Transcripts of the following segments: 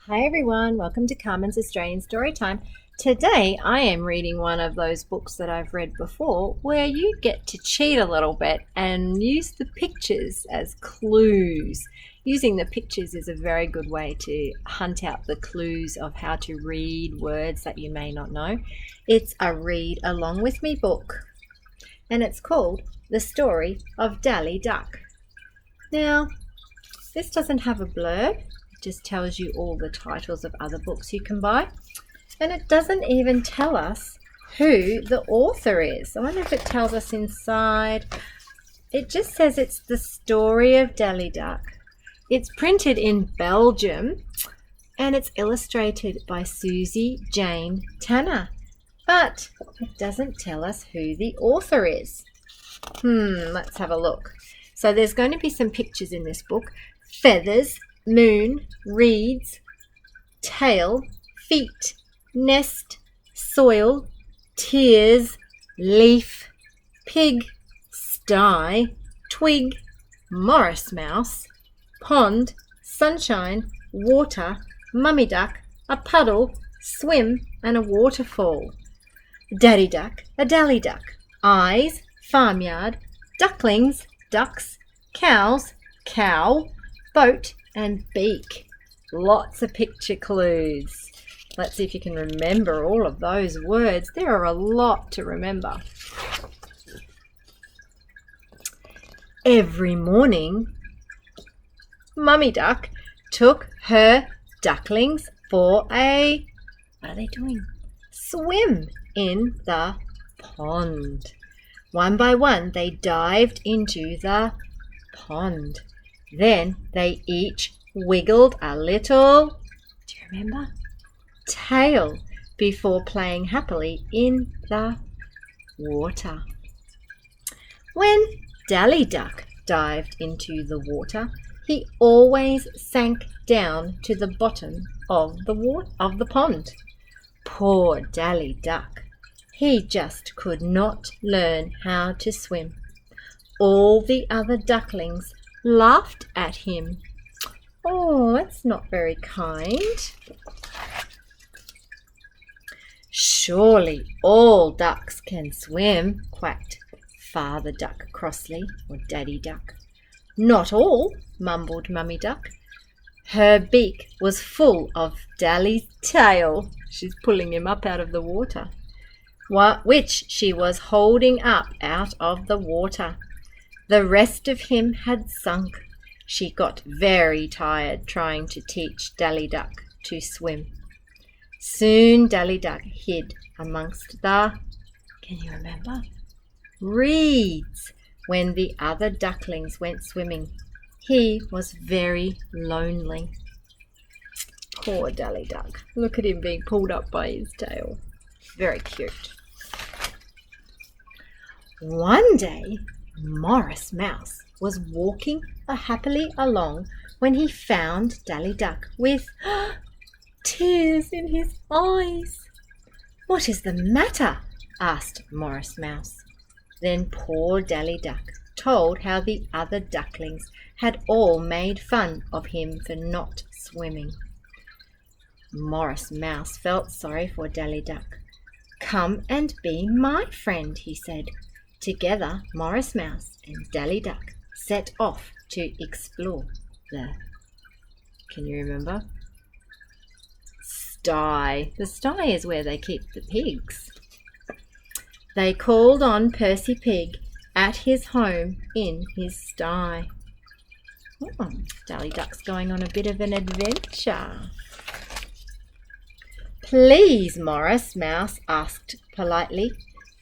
Hi everyone, welcome to Carmen's Australian Storytime. Today I am reading one of those books that I've read before where you get to cheat a little bit and use the pictures as clues. Using the pictures is a very good way to hunt out the clues of how to read words that you may not know. It's a read along with me book and it's called The Story of Dally Duck. Now, this doesn't have a blurb. Just tells you all the titles of other books you can buy, and it doesn't even tell us who the author is. I wonder if it tells us inside. It just says it's the story of Dally Duck. It's printed in Belgium and it's illustrated by Susie Jane Tanner, but it doesn't tell us who the author is. Let's have a look. So there's going to be some pictures in this book. Feathers, moon, reeds, tail, feet, nest, soil, tears, leaf, pig, sty, twig, Morris mouse, pond, sunshine, water, mummy duck, a puddle, swim, and a waterfall. Daddy duck, a dally duck, eyes, farmyard, ducklings, ducks, cows, cow, boat, and beak. Lots of picture clues. Let's see if you can remember all of those words. There are a lot to remember. Every morning, Mummy Duck took her ducklings for a, what are they doing? Swim in the pond. One by one, they dived into the pond. Then they each wiggled a little, do you remember? Tail before playing happily in the water. When Dally Duck dived into the water, he always sank down to the bottom of the pond. Poor Dally Duck. He just could not learn how to swim. All the other ducklings laughed at him. Oh, that's not very kind. Surely all ducks can swim, quacked Father Duck crossly, or Daddy Duck. Not all, mumbled Mummy Duck. Her beak was full of Dally's tail. She's pulling him up out of the water, which she was holding up out of the water. The rest of him had sunk. She got very tired trying to teach Dally Duck to swim. Soon Dally Duck hid amongst the, can you remember? Reeds. When the other ducklings went swimming, he was very lonely. Poor Dally Duck. Look at him being pulled up by his tail. Very cute. One day, Morris Mouse was walking happily along when he found Dally Duck with tears in his eyes. What is the matter? Asked Morris Mouse. Then poor Dally Duck told how the other ducklings had all made fun of him for not swimming. Morris Mouse felt sorry for Dally Duck. Come and be my friend, he said. Together, Morris Mouse and Dally Duck set off to explore the, can you remember? Sty. The sty is where they keep the pigs. They called on Percy Pig at his home in his sty. Dally Duck's going on a bit of an adventure. Please, Morris Mouse asked politely,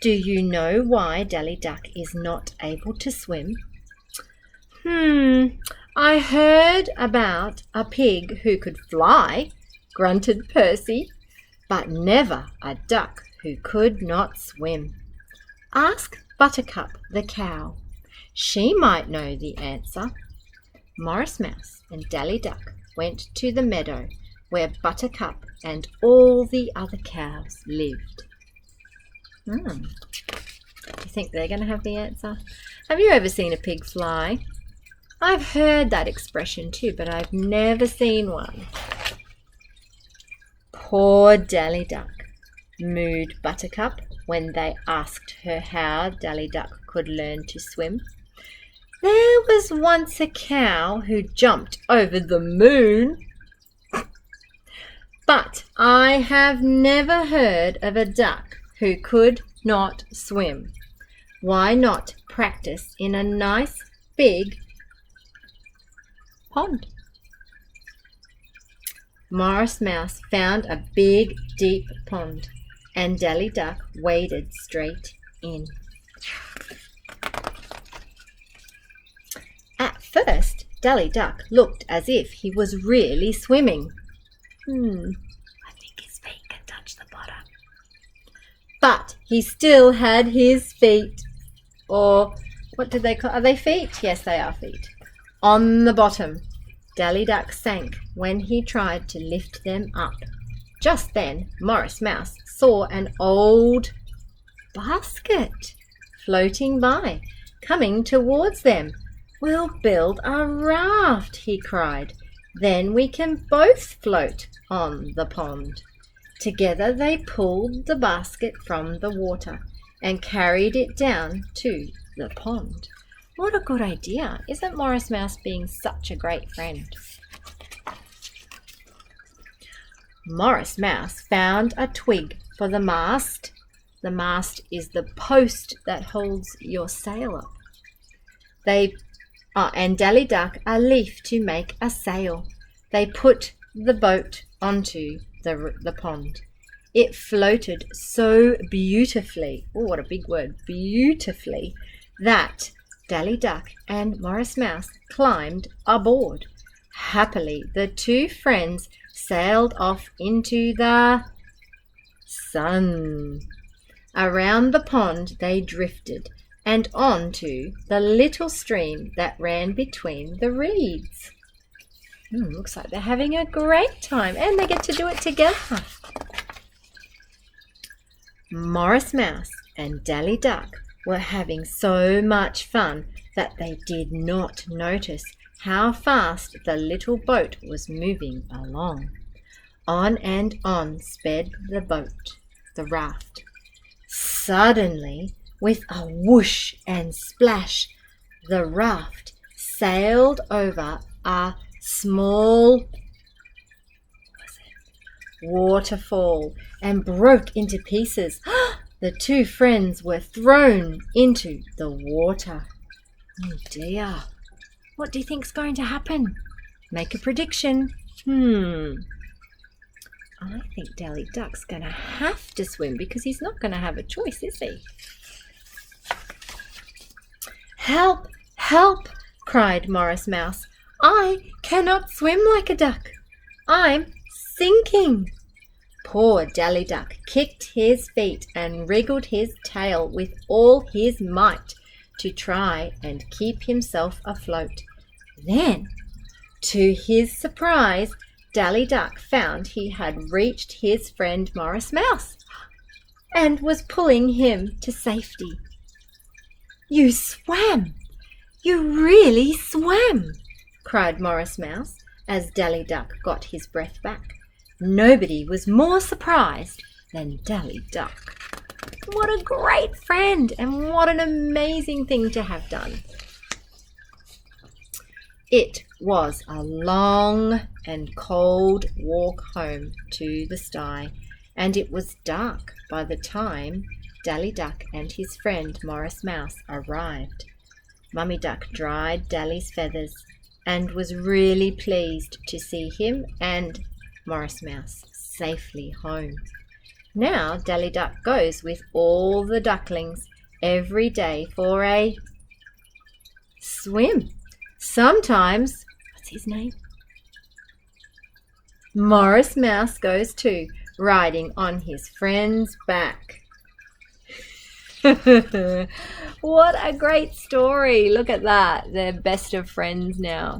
do you know why Dally Duck is not able to swim? I heard about a pig who could fly, grunted Percy, but never a duck who could not swim. Ask Buttercup the cow. She might know the answer. Morris Mouse and Dally Duck went to the meadow where Buttercup and all the other cows lived. Do you think they're going to have the answer? Have you ever seen a pig fly? I've heard that expression too, but I've never seen one. Poor Dally Duck, mooed Buttercup when they asked her how Dally Duck could learn to swim. There was once a cow who jumped over the moon, but I have never heard of a duck who could not swim. Why not practice in a nice big pond? Morris Mouse found a big, deep pond, and Dally Duck waded straight in. At first, Dally Duck looked as if he was really swimming. I think his feet can touch the bottom. But he still had his feet, or what did they call? Are they feet? Yes, they are feet. On the bottom. Dally Duck sank when he tried to lift them up. Just then, Morris Mouse saw an old basket floating by, coming towards them. We'll build a raft, he cried. Then we can both float on the pond. Together they pulled the basket from the water and carried it down to the pond. What a good idea. Isn't Morris Mouse being such a great friend? Morris Mouse found a twig for the mast. The mast is the post that holds your sail up. And Dally Duck a leaf to make a sail. They put the boat onto the pond. It floated so beautifully, oh, what a big word, beautifully, that Dally Duck and Morris Mouse climbed aboard. Happily, the two friends sailed off into the sun. Around the pond they drifted and on to the little stream that ran between the reeds. Looks like they're having a great time, and they get to do it together. Morris Mouse and Dally Duck were having so much fun that they did not notice how fast the little boat was moving along. On and on sped the boat, the raft. Suddenly, with a whoosh and splash, the raft sailed over a small waterfall and broke into pieces. The two friends were thrown into the water. Oh dear. What do you think's going to happen? Make a prediction. I think Dally Duck's going to have to swim because he's not going to have a choice, is he? Help! Help! Cried Morris Mouse. I cannot swim like a duck. I'm sinking. Poor Dally Duck kicked his feet and wriggled his tail with all his might to try and keep himself afloat. Then, to his surprise, Dally Duck found he had reached his friend Morris Mouse and was pulling him to safety. You swam! You really swam! Cried Morris Mouse as Dally Duck got his breath back. Nobody was more surprised than Dally Duck. What a great friend, and what an amazing thing to have done. It was a long and cold walk home to the sty, and it was dark by the time Dally Duck and his friend Morris Mouse arrived. Mummy Duck dried Dally's feathers and was really pleased to see him and Morris Mouse safely home. Now Dally Duck goes with all the ducklings every day for a swim. Sometimes, what's his name? Morris Mouse goes too, riding on his friend's back. What a great story. Look at that. They're best of friends now.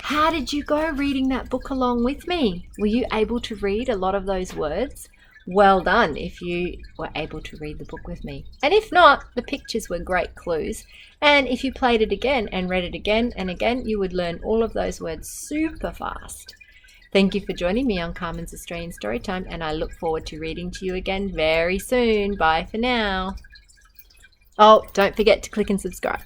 How did you go reading that book along with me? Were you able to read a lot of those words? Well done if you were able to read the book with me. And if not, the pictures were great clues. And if you played it again and read it again and again, you would learn all of those words super fast. Thank you for joining me on Carmen's Australian Storytime, and I look forward to reading to you again very soon. Bye for now. Oh, don't forget to click and subscribe.